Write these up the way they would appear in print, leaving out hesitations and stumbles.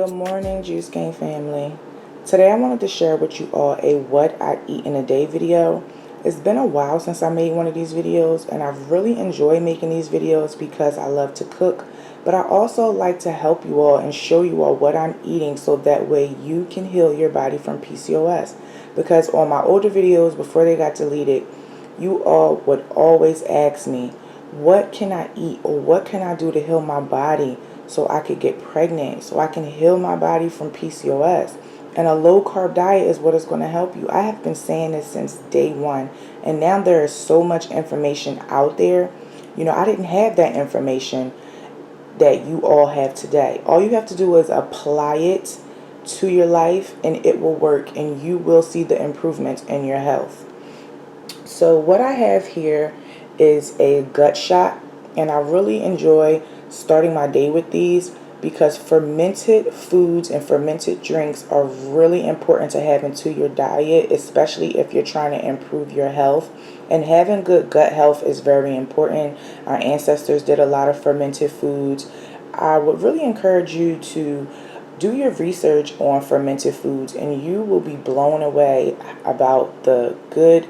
Good morning, Juice Gang family. Today I wanted to share with you all a what I eat in a day video. It's been a while since I made one of these videos, and I've really enjoyed making these videos because I love to cook, but I also like to help you all and show you all what I'm eating so that way you can heal your body from PCOS. Because on my older videos before they got deleted, you all would always ask me, what can I eat or what can I do to heal my body so I could get pregnant, so I can heal my body from PCOS. And a low carb diet is what is going to help you. I have been saying this since day one, and now there is so much information out there. You know, I didn't have that information that you all have today. All you have to do is apply it to your life and it will work, and you will see the improvements in your health. So what I have here is a gut shot, and I really enjoy starting my day with these because fermented foods and fermented drinks are really important to have into your diet, especially if you're trying to improve your health. And having good gut health is very important. Our ancestors did a lot of fermented foods. I would really encourage you to do your research on fermented foods, and you will be blown away about the good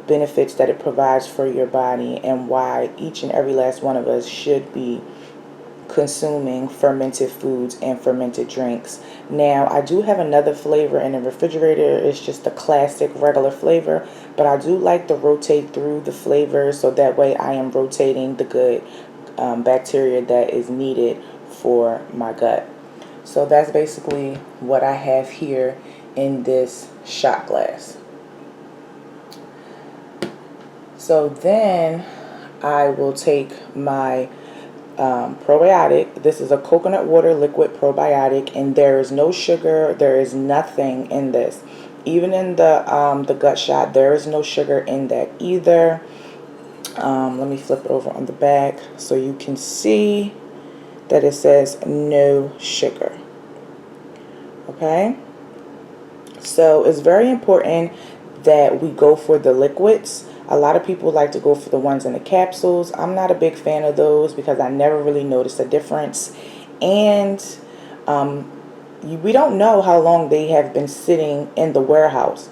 benefits that it provides for your body and why each and every last one of us should be consuming fermented foods and fermented drinks. Now, I do have another flavor in the refrigerator. It's just a classic regular flavor, but I do like to rotate through the flavors so that way I am rotating the good bacteria that is needed for my gut. So that's basically what I have here in this shot glass. So then I will take my probiotic. This is a coconut water liquid probiotic, and there is no sugar. There is nothing in this. Even in the gut shot, there is no sugar in that either. Let me flip it over on the back so you can see that it says no sugar. Okay? So it's very important that we go for the liquids. A lot of people like to go for the ones in the capsules. I'm not a big fan of those because I never really noticed a difference. And we don't know how long they have been sitting in the warehouse.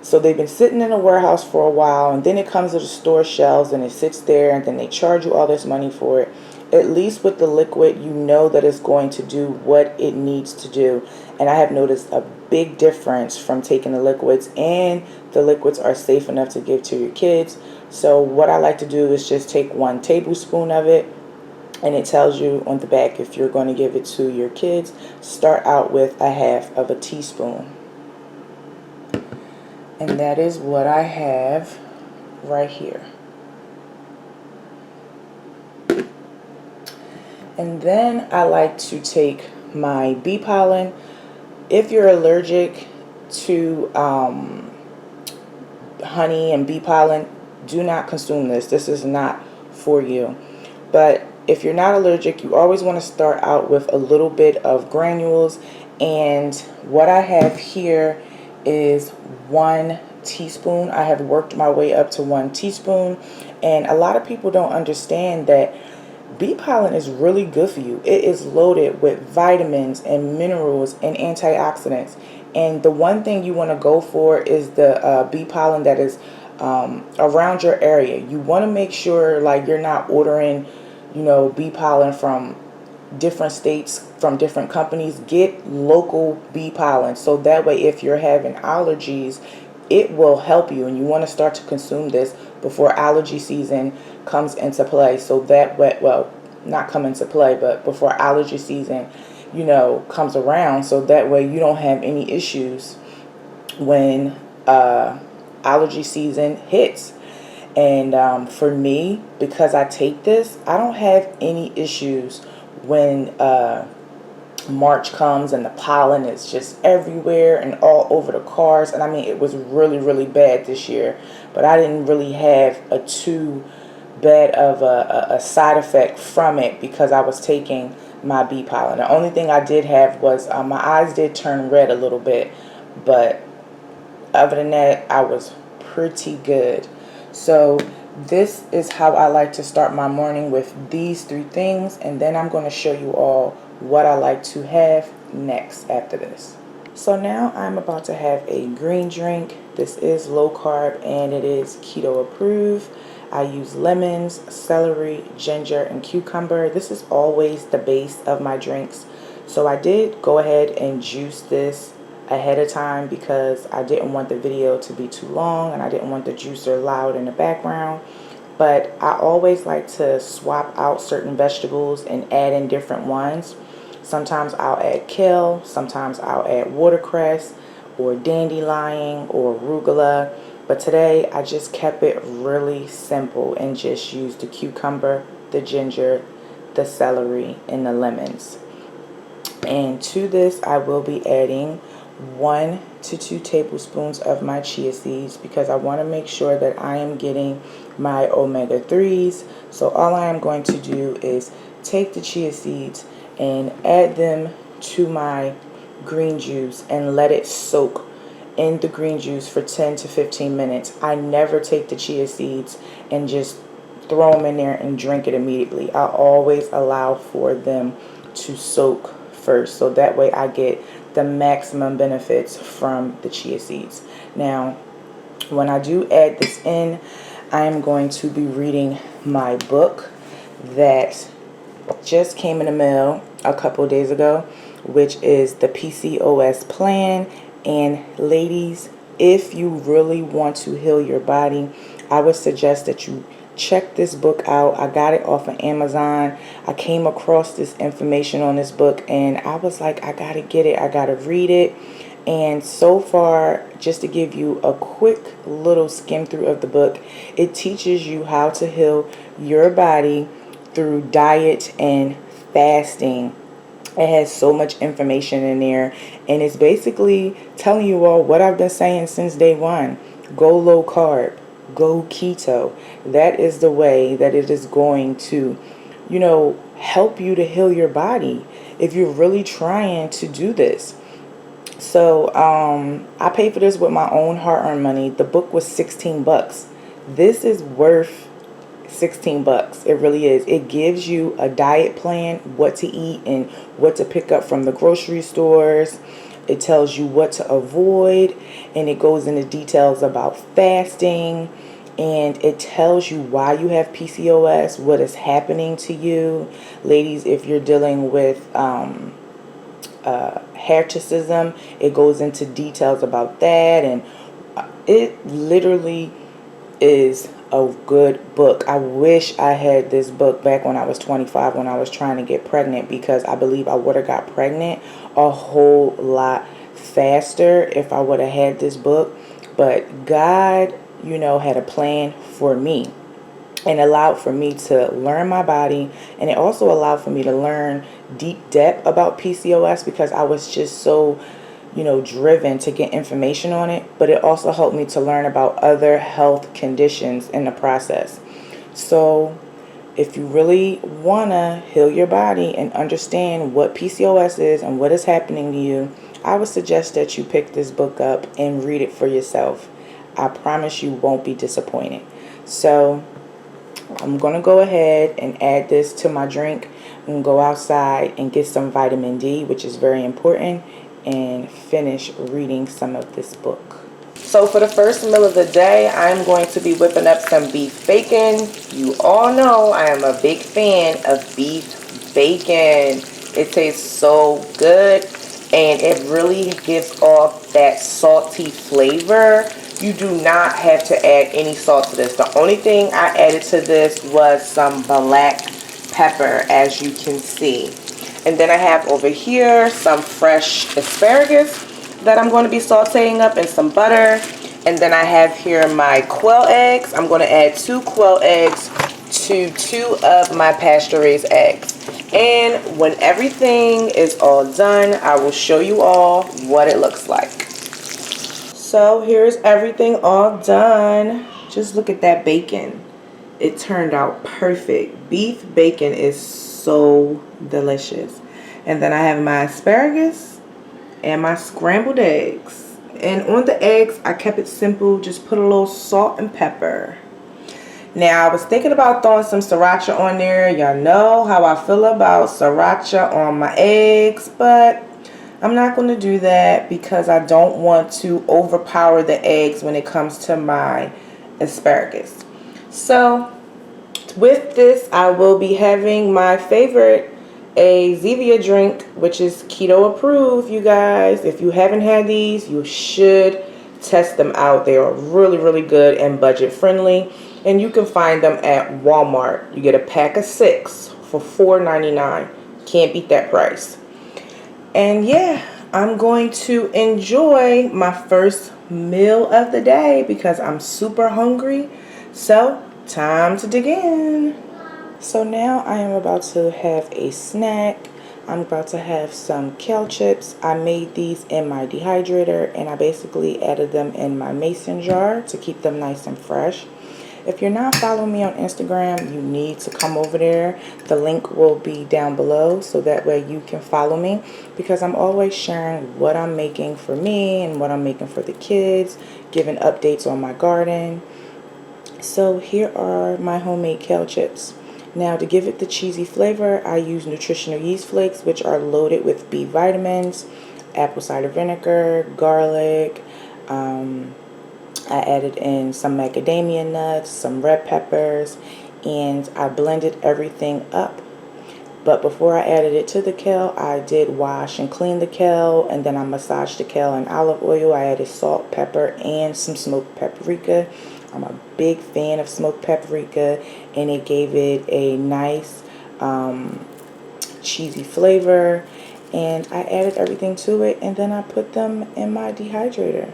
So they've been sitting in the warehouse for a while, and then it comes to the store shelves and it sits there, and then they charge you all this money for it. At least with the liquid, you know that it's going to do what it needs to do. And I have noticed a big difference from taking the liquids, and the liquids are safe enough to give to your kids. So what I like to do is just take 1 tablespoon of it, and it tells you on the back if you're going to give it to your kids, start out with 1/2 teaspoon. And that is what I have right here. And then I like to take my bee pollen. If you're allergic to honey and bee pollen, do not consume this. This is not for you. But if you're not allergic, you always want to start out with a little bit of granules. And what I have here is 1 teaspoon. I have worked my way up to 1 teaspoon. And a lot of people don't understand that bee pollen is really good for you. It is loaded with vitamins and minerals and antioxidants. And the one thing you want to go for is the bee pollen that is around your area. You want to make sure like you're not ordering, bee pollen from different states, from different companies. Get local bee pollen so that way if you're having allergies, it will help you. And you want to start to consume this before allergy season comes into play, so that way, well, not come into play, but before allergy season comes around, so that way you don't have any issues when allergy season hits. And for me, because I take this, I don't have any issues when March comes and the pollen is just everywhere and all over the cars. And I mean, it was really, really bad this year, but I didn't really have a too bad of a side effect from it because I was taking my bee pollen. The only thing I did have was my eyes did turn red a little bit, but other than that, I was pretty good. So this is how I like to start my morning, with these 3 things, and then I'm going to show you all what I like to have next after this. So now I'm about to have a green drink. This is low carb and it is keto approved. I use lemons, celery, ginger, and cucumber. This is always the base of my drinks. So I did go ahead and juice this ahead of time because I didn't want the video to be too long and I didn't want the juicer loud in the background. But I always like to swap out certain vegetables and add in different ones. Sometimes I'll add kale, sometimes I'll add watercress or dandelion or arugula. But today I just kept it really simple and just used the cucumber, the ginger, the celery, and the lemons. And to this I will be adding 1 to 2 tablespoons of my chia seeds because I want to make sure that I am getting my omega-3s. So all I am going to do is take the chia seeds and add them to my green juice and let it soak in the green juice for 10 to 15 minutes. I never take the chia seeds and just throw them in there and drink it immediately. I always allow for them to soak first, so that way I get the maximum benefits from the chia seeds. Now, when I do add this in, I am going to be reading my book that just came in the mail a couple days ago, which is the PCOS plan. And ladies, if you really want to heal your body, I would suggest that you check this book out. I got it off of Amazon. I came across this information on this book and I was like, I gotta get it, I gotta read it. And so far, just to give you a quick little skim through of the book, it teaches you how to heal your body through diet and fasting. It has so much information in there, and it's basically telling you all what I've been saying since day one. Go low carb, go keto. That is the way that it is going to, help you to heal your body if you're really trying to do this. So I paid for this with my own hard-earned money. The book was $16. This is worth $16. It really is. It gives you a diet plan, what to eat and what to pick up from the grocery stores. It tells you what to avoid, and it goes into details about fasting, and it tells you why you have PCOS, what is happening to you. Ladies, if you're dealing with hirsutism, it goes into details about that, and it literally is a good book. I wish I had this book back when I was 25, when I was trying to get pregnant, because I believe I would have got pregnant a whole lot faster if I would have had this book. But God, had a plan for me and allowed for me to learn my body, and it also allowed for me to learn deep depth about PCOS because I was just so driven to get information on it. But it also helped me to learn about other health conditions in the process. So if you really want to heal your body and understand what PCOS is and what is happening to you, I would suggest that you pick this book up and read it for yourself. I promise you won't be disappointed. So I'm going to go ahead and add this to my drink and go outside and get some vitamin D, which is very important, and finish reading some of this book. So for the first meal of the day, I'm going to be whipping up some beef bacon. You all know I am a big fan of beef bacon. It tastes so good, and it really gives off that salty flavor. You do not have to add any salt to this. The only thing I added to this was some black pepper, as you can see. And then I have over here some fresh asparagus that I'm going to be sauteing up in some butter. And then I have here my quail eggs. I'm going to add 2 quail eggs to 2 of my pasture-raised eggs. And when everything is all done, I will show you all what it looks like. So here's everything all done. Just look at that bacon. It turned out perfect. Beef bacon is so delicious. And then I have my asparagus and my scrambled eggs. And on the eggs, I kept it simple. Just put a little salt and pepper. Now, I was thinking about throwing some sriracha on there. Y'all know how I feel about sriracha on my eggs. But I'm not going to do that because I don't want to overpower the eggs when it comes to my asparagus. So with this, I will be having my favorite, a Zevia drink, which is keto approved, you guys. If you haven't had these, you should test them out. They are really, really good and budget friendly. And you can find them at Walmart. You get a pack of 6 for $4.99. Can't beat that price. And yeah, I'm going to enjoy my first meal of the day because I'm super hungry. So, time to dig in. So now I am about to have a snack. I'm about to have some kale chips. I made these in my dehydrator and I basically added them in my mason jar to keep them nice and fresh. If you're not following me on Instagram, you need to come over there. The link will be down below so that way you can follow me because I'm always sharing what I'm making for me and what I'm making for the kids, giving updates on my garden. So here are my homemade kale chips. Now to give it the cheesy flavor, I use nutritional yeast flakes, which are loaded with B vitamins, apple cider vinegar, garlic. I added in some macadamia nuts, some red peppers, and I blended everything up. But before I added it to the kale, I did wash and clean the kale, and then I massaged the kale in olive oil. I added salt, pepper, and some smoked paprika. I'm a big fan of smoked paprika, and it gave it a nice cheesy flavor. And I added everything to it, and then I put them in my dehydrator.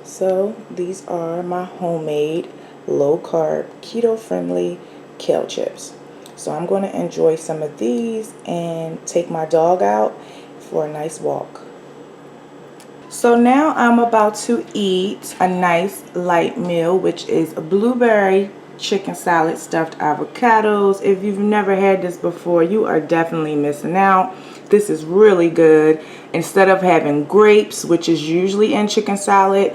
So these are my homemade, low-carb, keto-friendly kale chips. So I'm going to enjoy some of these and take my dog out for a nice walk. So now I'm about to eat a nice light meal, which is a blueberry chicken salad, stuffed avocados. If you've never had this before, you are definitely missing out. This is really good. Instead of having grapes, which is usually in chicken salad,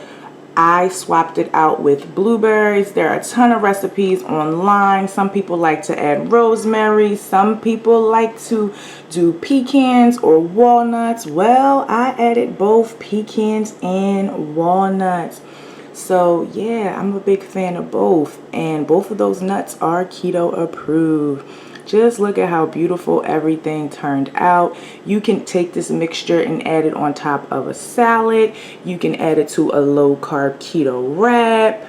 I swapped it out with blueberries. There are a ton of recipes online. Some people like to add rosemary. Some people like to do pecans or walnuts. Well, I added both pecans and walnuts. So yeah, I'm a big fan of both. And both of those nuts are keto approved. Just look at how beautiful everything turned out. You can take this mixture and add it on top of a salad. You can add it to a low carb keto wrap.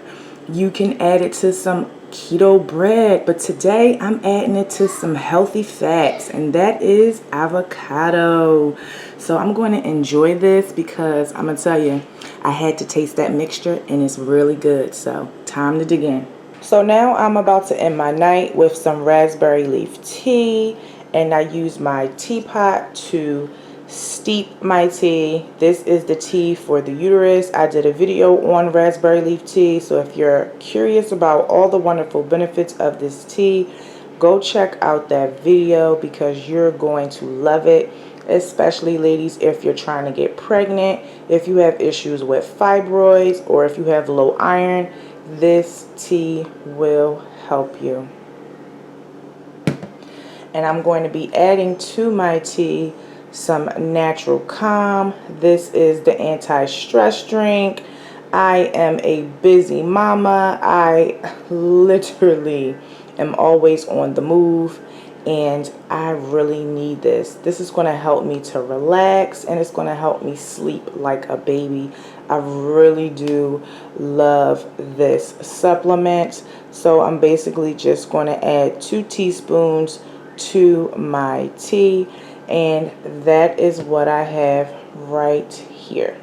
You can add it to some keto bread. But today I'm adding it to some healthy fats, and that is avocado. So I'm going to enjoy this because I'm going to tell you, I had to taste that mixture and it's really good. So time to dig in. So now I'm about to end my night with some raspberry leaf tea, and I use my teapot to steep my tea. This is the tea for the uterus. I did a video on raspberry leaf tea, so if you're curious about all the wonderful benefits of this tea, go check out that video because you're going to love it. Especially ladies, if you're trying to get pregnant, if you have issues with fibroids, or if you have low iron, this tea will help you. And I'm going to be adding to my tea some natural calm. This is the anti-stress drink. I am a busy mama. I literally am always on the move, and I really need this. This is going to help me to relax, and it's going to help me sleep like a baby. I really do love this supplement. So I'm basically just going to add 2 teaspoons to my tea, and that is what I have right here.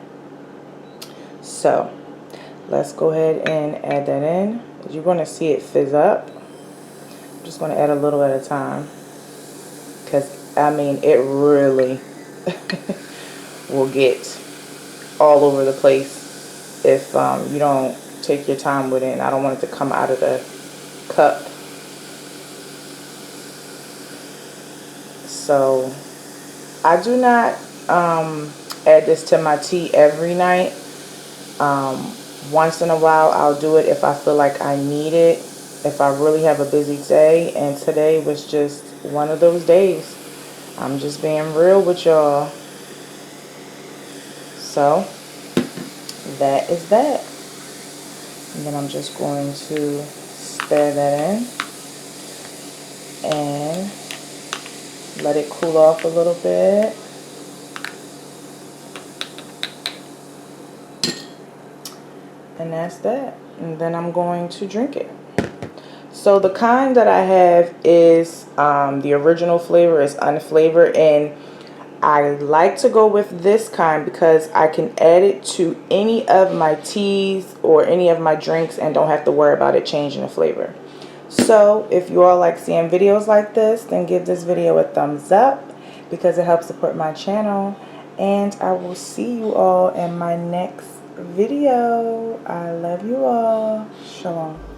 So let's go ahead and add that in. You're going to see it fizz up. I'm just going to add a little at a time because I mean it really will get all over the place if you don't take your time with it, and I don't want it to come out of the cup. So I do not add this to my tea every night. Once in a while I'll do it if I feel like I need it, if I really have a busy day, and today was just one of those days. I'm just being real with y'all. So that is that. And then I'm just going to stir that in and let it cool off a little bit. And that's that. And then I'm going to drink it. So the kind that I have is the original flavor is unflavored, and I like to go with this kind because I can add it to any of my teas or any of my drinks and don't have to worry about it changing the flavor. So if you all like seeing videos like this, then give this video a thumbs up because it helps support my channel. And I will see you all in my next video. I love you all. Shalom.